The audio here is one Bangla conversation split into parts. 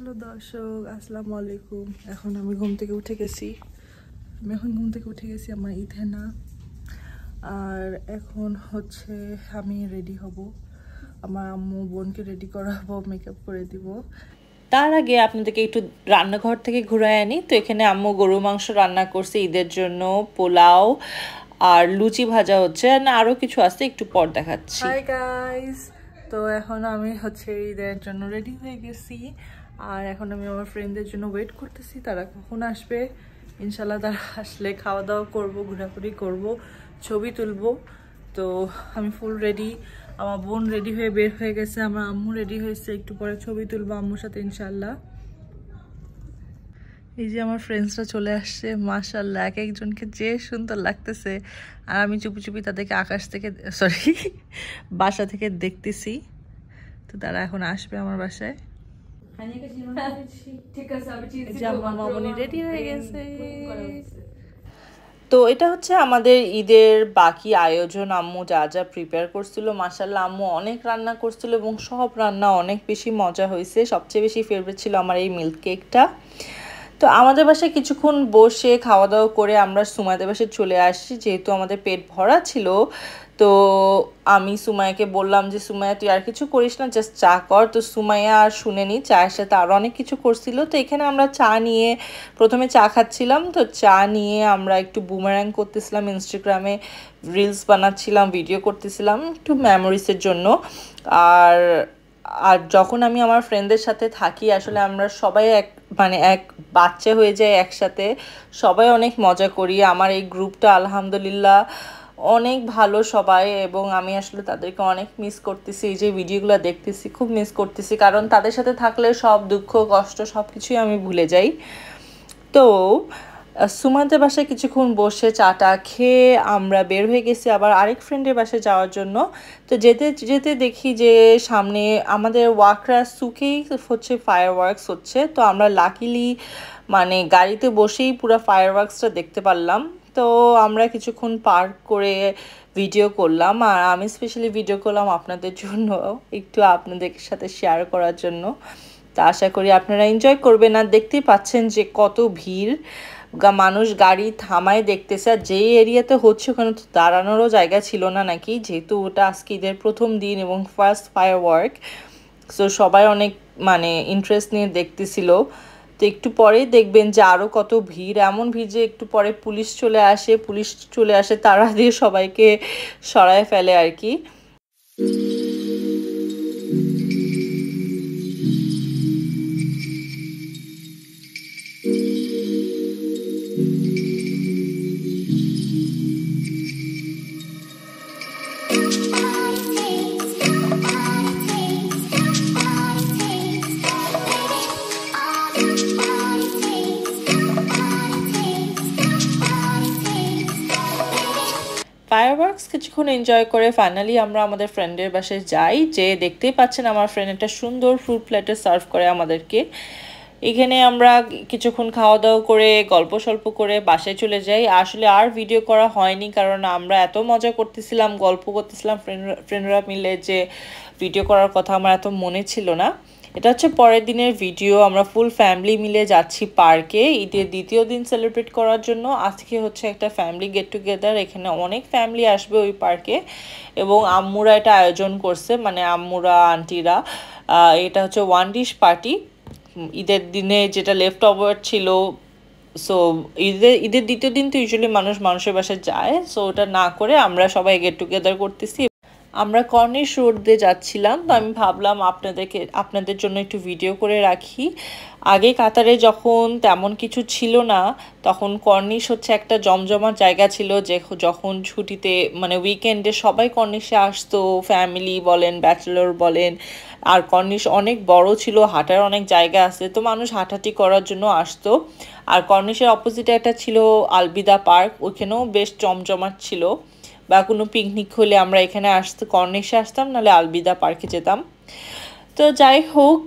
হ্যালো দর্শক, আসসালামু আলাইকুম। এখন আমি ঘুম থেকে উঠে গেছি। আমার ইথেনা। আর এখন হচ্ছে আমি রেডি হব, আমার আম্মু বোনকে রেডি করাবো, মেকআপ করে দিব। তার আগে আপনাদেরকে একটু রান্নাঘর থেকে ঘুরায় আনি। তো এখানে আম্মু গরু মাংস রান্না করছে ঈদের জন্য, পোলাও আর লুচি ভাজা হচ্ছে, না আরও কিছু আছে, একটু পর দেখাচ্ছি। হাই গাইস, তো এখন আমি হচ্ছে ঈদের জন্য রেডি হয়ে গেছি। আর এখন আমি আমার ফ্রেন্ডদের জন্য ওয়েট করতেছি, তারা কখন আসবে। ইনশাল্লাহ তারা আসলে খাওয়া দাওয়া করবো, ঘোরাঘুরি করব, ছবি তুলবো। তো আমি ফুল রেডি, আমার বোন রেডি হয়ে বের হয়ে গেছে, আমার আম্মু রেডি হয়েছে, একটু পরে ছবি তুলবো আম্মুর সাথে ইনশাল্লাহ। এই যে আমার ফ্রেন্ডসরা চলে আসছে, মাশাআল্লাহ এক একজনকে যে সুন্দর লাগতেছে। আর আমি চুপি চুপি তাদেরকে বাসা থেকে দেখতেছি। তো তারা এখন আসবে আমার বাসায়। মামনি রেডি হয়ে গেছে। তো এটা হচ্ছে আমাদের ঈদের বাকি আয়োজন। আম্মু যা যা প্রিপেয়ার করছিল, মাশাআল্লাহ আম্মু অনেক রান্না করছিল এবং সব রান্না অনেক বেশি মজা হয়েছে। সবচেয়ে বেশি ফেভারিট ছিল আমার এই মিল্ক কেকটা। তো আমাদের বাসায় কিছুক্ষণ বসে খাওয়া দাওয়া করে আমরা সুমাইদের বাসায় চলে আসি, যেহেতু আমাদের পেট ভরা ছিল। তো আমি সুমাইয়াকে বললাম যে সুমাইয়া তুই আর কিছু করিস না, জাস্ট চা কর। তো সুমাইয়া আর শুনেনি, চায়ের সাথে আরও অনেক কিছু করছিল। তো এখানে আমরা চা নিয়ে প্রথমে চা খাচ্ছিলাম। তো চা নিয়ে আমরা একটু বুমেরাং করতেছিলাম, ইনস্টাগ্রামে রিলস বানাচ্ছিলাম, ভিডিও করতেছিলাম একটু মেমোরিজের জন্য। আর আর যখন আমি আমার ফ্রেন্ডদের সাথে থাকি, আসলে আমরা সবাই এক বাচ্চা হয়ে যায় একসাথে, সবাই অনেক মজা করি। আমার এই গ্রুপটা আলহামদুলিল্লাহ অনেক ভালো সবাই, এবং আমি আসলে তাদেরকে অনেক মিস করতেছি। এই যে ভিডিওগুলো দেখতেছি খুব মিস করতেছি, কারণ তাদের সাথে থাকলে সব দুঃখ কষ্ট সব কিছুই আমি ভুলে যাই। তো সুমাদের বাসায় কিছুক্ষণ বসে চাটা খেয়ে আমরা বের হয়ে গেছি আবার আরেক ফ্রেন্ডের বাসায় যাওয়ার জন্য। তো যেতে যেতে দেখি যে সামনে আমাদের ওয়াকরা সুকেই হচ্ছে ফায়ার ওয়ার্কস হচ্ছে। তো আমরা লাকিলি গাড়িতে বসেই পুরো ফায়ার ওয়ার্কসটা দেখতে পারলাম। তো আমরা কিছুক্ষণ পার্ক করে ভিডিও করলাম, আর আমি স্পেশালি ভিডিও করলাম আপনাদের জন্য, একটু আপনাদের সাথে শেয়ার করার জন্য। তা আশা করি আপনারা এনজয় করবেন। আর দেখতেই পাচ্ছেন যে কত ভিড়, মানুষ গাড়ি থামায় দেখতেছে। আর যেই এরিয়াতে হচ্ছে ওখানে তো দাঁড়ানোরও জায়গা ছিল না নাকি, যেহেতু ওটা আজকে ঈদের প্রথম দিন এবং ফার্স্ট ফায়ার ওয়ার্ক। সো সবাই অনেক ইন্টারেস্ট নিয়ে দেখতেছিল। তো একটু পরেই দেখবেন যে আরও কত ভিড়, এমন ভিড় যে একটু পরে পুলিশ চলে আসে তারা দিয়ে সবাইকে সরায় ফেলে আর কি। ফায়ারওয়ার্কস কিছুক্ষণ এনজয় করে ফাইনালি আমরা আমাদের ফ্রেন্ডের বাসায় যাই। যে দেখতেই পাচ্ছেন আমার ফ্রেন্ড একটা সুন্দর ফ্রুট প্লেটে সার্ভ করে আমাদেরকে। এখানে আমরা কিছুক্ষণ খাওয়া দাওয়া করে গল্প সল্প করে বাসায় চলে যাই। আসলে আর ভিডিও করা হয়নি, কারণ আমরা এত মজা করতেছিলাম, গল্প করতেছিলাম ফ্রেন্ডরা মিলে, যে ভিডিও করার কথা আমার এত মনে ছিল না। এটা হচ্ছে পরের দিনের ভিডিও। আমরা ফুল ফ্যামিলি মিলে যাচ্ছি পার্কে ঈদের দ্বিতীয় দিন সেলিব্রেট করার জন্য। আজকে হচ্ছে একটা ফ্যামিলি গেট টুগেদার, এখানে অনেক ফ্যামিলি আসবে ওই পার্কে, এবং আম্মুরা এটা আয়োজন করছে, আম্মুরা আন্টিরা। এটা হচ্ছে ওয়ান ডিশ পার্টি, ঈদের দিনে যেটা লেফট ওভার ছিল। সো ঈদের দ্বিতীয় দিন তো ইউজুয়ালি মানুষের বাসায় যায়, সো ওটা না করে আমরা সবাই গেট টুগেদার করতেছি। আমরা কর্নিশ রোড দিয়ে যাচ্ছিলাম, তো আমি ভাবলাম আপনাদের জন্য একটু ভিডিও করে রাখি। আগে কাতারে যখন তেমন কিছু ছিল না, তখন কর্নিশ হচ্ছে একটা জমজমাট জায়গা ছিল, যে যখন ছুটিতে উইকেন্ডে সবাই কর্নিশে আসতো, ফ্যামিলি বলেন ব্যাচেলর বলেন। আর কর্নিশ অনেক বড় ছিল, হাঁটার অনেক জায়গা আছে, তো মানুষ হাঁটাহাঁটি করার জন্য আসতো। আর কর্নিশের অপোজিটে একটা ছিল আলবিদা পার্ক, ওইখানেও বেশ জমজমাট ছিল। বা কোনো পিকনিক হলে আমরা এখানে কর্নিশে আসতাম, নাহলে আলবিদা পার্কে যেতাম। তো যাই হোক,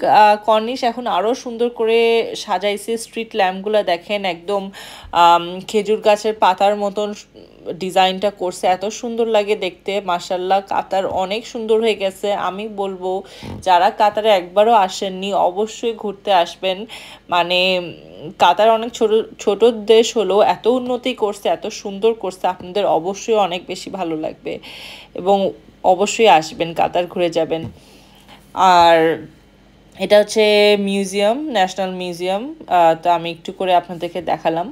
কর্নিশ এখন আরও সুন্দর করে সাজাইছে। স্ট্রিট ল্যাম্পগুলো দেখেন একদম খেজুর গাছের পাতার মতন ডিজাইনটা করছে, এত সুন্দর লাগে দেখতে। মাশাল্লাহ, কাতার অনেক সুন্দর হয়ে গেছে। আমি বলবো যারা কাতারে একবারও আসেননি অবশ্যই ঘুরতে আসবেন। মানে কাতার অনেক ছোট দেশ হলো এত উন্নতি করছে, এত সুন্দর করছে, আপনাদের অবশ্যই অনেক বেশি ভালো লাগবে এবং অবশ্যই আসবেন, কাতার ঘুরে যাবেন। আর এটা হচ্ছে মিউজিয়াম, ন্যাশনাল মিউজিয়াম। তো আমি একটু করে আপনাদেরকে দেখালাম।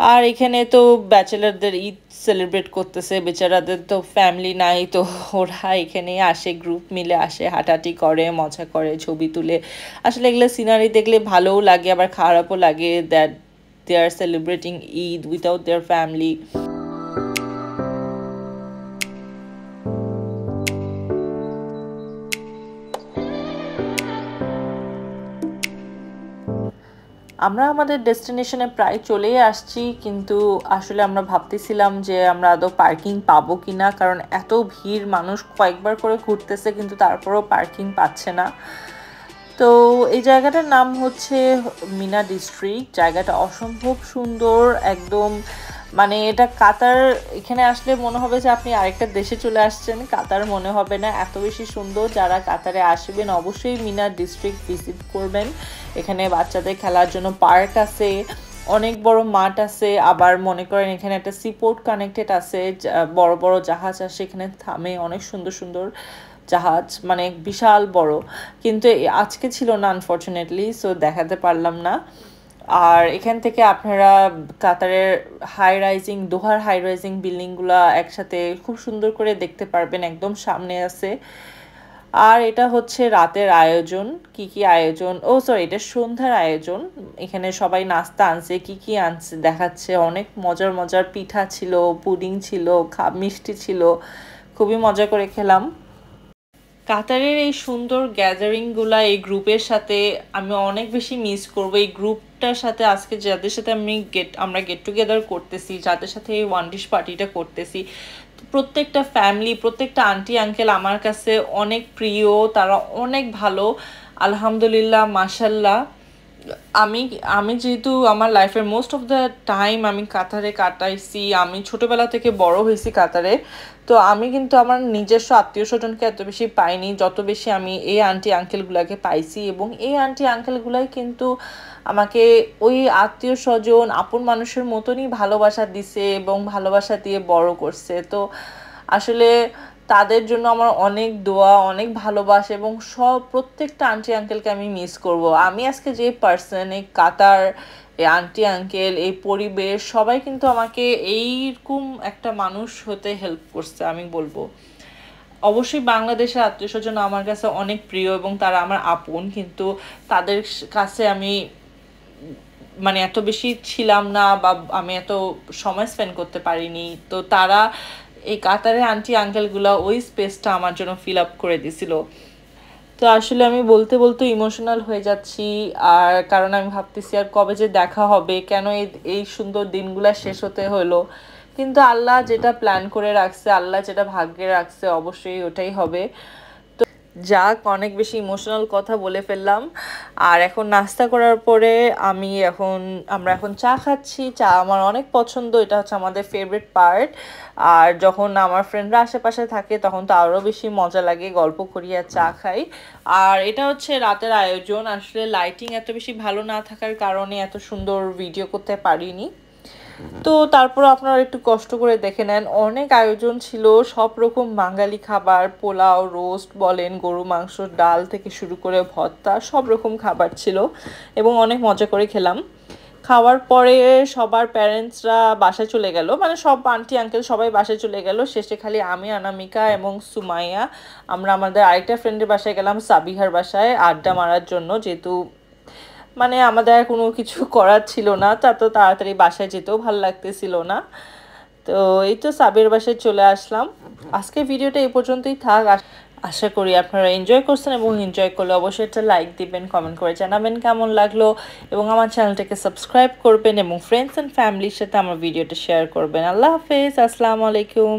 আর এখানে তো ব্যাচেলারদের ঈদ সেলিব্রেট করতেছে, বেচারাদের তো ফ্যামিলি নাই, তো ওরা এখানে আসে, গ্রুপ মিলে আসে, হাঁটাহাঁটি করে, মজা করে, ছবি তুলে। আসলে এগুলো সিনারি দেখলে ভালোও লাগে আবার খারাপও লাগে, that they are celebrating Eid without their family. আমরা আমাদের ডেস্টিনেশনে প্রায় চলেই আসছি, কিন্তু আসলে আমরা ভাবতেছিলাম যে আমরা আদৌ পার্কিং পাবো কি না, কারণ এত ভিড়, মানুষ কয়েকবার করে ঘুরতেছে কিন্তু তারপরেও পার্কিং পাচ্ছে না। তো এই জায়গাটার নাম হচ্ছে মিনা ডিস্ট্রিক্ট। জায়গাটা অসম্ভব সুন্দর একদম, মানে এটা কাতার। এখানে আসলে মনে হবে যে আপনি আরেকটা দেশে চলে আসছেন, কাতার মনে হবে না, এত বেশি সুন্দর। যারা কাতারে আসবেন অবশ্যই মিনা ডিস্ট্রিক্ট ভিজিট করবেন। এখানে বাচ্চাদের খেলার জন্য পার্ক আছে, অনেক বড় মাঠ আছে, আবার মনে করেন এখানে একটা সিপোর্ট কানেক্টেড আছে, বড় বড় জাহাজ আসে এখানে থামে, অনেক সুন্দর সুন্দর জাহাজ, মানে বিশাল বড়। কিন্তু আজকে ছিল না আনফর্চুনেটলি, সো দেখাতে পারলাম না। আর এখান থেকে আপনারা কাতারের দোহার হাই রাইজিং বিল্ডিংগুলো একসাথে খুব সুন্দর করে দেখতে পারবেন, একদম সামনে আছে। আর এটা হচ্ছে রাতের আয়োজন, কি কি আয়োজন, এটা সন্ধ্যার আয়োজন। এখানে সবাই নাস্তা আনছে, কি কি আনছে দেখাচ্ছে, অনেক মজার মজার পিঠা ছিল, পুডিং ছিল, মিষ্টি ছিল, খুবই মজা করে খেলাম। কাতারের এই সুন্দর গ্যাদারিংগুলা এই গ্রুপের সাথে আমি অনেক বেশি মিস করবো। এই গ্রুপটার সাথে আজকে যাদের সাথে আমরা গেট টুগেদার করতেছি, যাদের সাথে এই ওয়ান ডিশ পার্টিটা করতেছি, প্রত্যেকটা ফ্যামিলি, প্রত্যেকটা আন্টি আঙ্কেল আমার কাছে অনেক প্রিয়, তারা অনেক ভালো, আলহামদুলিল্লাহ, মাশাল্লাহ। আমি যেহেতু আমার লাইফের মোস্ট অফ দ্য টাইম আমি কাতারে কাটাইছি, আমি ছোটোবেলা থেকে বড় হয়েছি কাতারে, তো আমি কিন্তু আমার নিজস্ব আত্মীয় স্বজনকে এত বেশি পাইনি যত বেশি আমি এই আন্টি আঙ্কেলগুলোকে পাইছি। এবং এই আন্টি আঙ্কেলগুলাই কিন্তু আমাকে ওই আত্মীয় স্বজন, আপন মানুষের মতনই ভালোবাসা দিছে এবং ভালোবাসা দিয়ে বড় করছে। তো আসলে তাদের জন্য আমার অনেক দোয়া, অনেক ভালোবাসা, এবং প্রত্যেকটা আন্টি আঙ্কেলকে আমি মিস করব। আমি আজকে যে পার্সন, এই কাতার, এই আন্টি আঙ্কেল, এই পরিবেশ, সবাই কিন্তু আমাকে এইরকম একটা মানুষ হতে হেল্প করছে আমি বলবো। অবশ্যই বাংলাদেশের আত্মীয় স্বজন আমার কাছে অনেক প্রিয় এবং তারা আমার আপন, কিন্তু তাদের কাছে আমি মানে এত বেশি ছিলাম না বা আমি এত সময় স্পেন্ড করতে পারিনি। তো তারা, এই কাতারের আন্টি আঙ্কেলগুলো ওই স্পেসটা আমার জন্য ফিল আপ করে দিছিল। তো আসলে আমি বলতে বলতে ইমোশনাল হয়ে যাচ্ছি, আর কারণ আমি ভাবতেছি আর কবে যে দেখা হবে, কেন এই সুন্দর দিনগুলো শেষ হতে হলো। কিন্তু আল্লাহ যেটা প্ল্যান করে রাখছে, আল্লাহ যেটা ভাগ্যে রাখছে, অবশ্যই ওটাই হবে। যাক, অনেক বেশি ইমোশনাল কথা বলে ফেললাম। আর এখন নাস্তা করার পরে আমরা এখন চা খাচ্ছি। চা আমার অনেক পছন্দ, এটা হচ্ছে আমাদের ফেভারিট পার্ট। আর যখন আমার ফ্রেন্ডরা আশেপাশে থাকে তখন তো আরও বেশি মজা লাগে, গল্প করি আর চা খাই। আর এটা হচ্ছে রাতের আয়োজন। আসলে লাইটিং এত বেশি ভালো না থাকার কারণে এত সুন্দর ভিডিও করতে পারিনি, তো তারপর আপনারা একটু কষ্ট করে দেখে নেন। অনেক আয়োজন ছিল, সব রকম বাঙালি খাবার, পোলাও, রোস্ট বলেন, গরু মাংস, ডাল থেকে শুরু করে ভর্তা, সব রকম খাবার ছিল এবং অনেক মজা করে খেলাম। খাওয়ার পরে সবার প্যারেন্টসরা বাসায় চলে গেল, মানে সব আন্টি আঙ্কেল সবাই বাসায় চলে গেল। শেষে খালি আমি, অনামিকা এবং সুমাইয়া আমরা আমাদের আরেকটা ফ্রেন্ডের বাসায় গেলাম, সাবিহার বাসায় আড্ডা মারার জন্য, যেহেতু মানে আমাদের কোনো কিছু করার ছিল না, তা তো তাড়াতাড়ি বাসায় যেতেও ভালো লাগতেছিল না। তো এই তো সাবির বাসায় চলে আসলাম। আজকে ভিডিওটা এই পর্যন্তই থাক। আশা করি আপনারা এনজয় করছেন, এবং এনজয় করলে অবশ্যই একটা লাইক দিবেন, কমেন্ট করে জানাবেন কেমন লাগলো, এবং আমার চ্যানেলটাকে সাবস্ক্রাইব করবেন এবং ফ্রেন্ডস অ্যান্ড ফ্যামিলির সাথে আমার ভিডিওটা শেয়ার করবেন। আল্লাহ হাফেজ, আসসালামু আলাইকুম।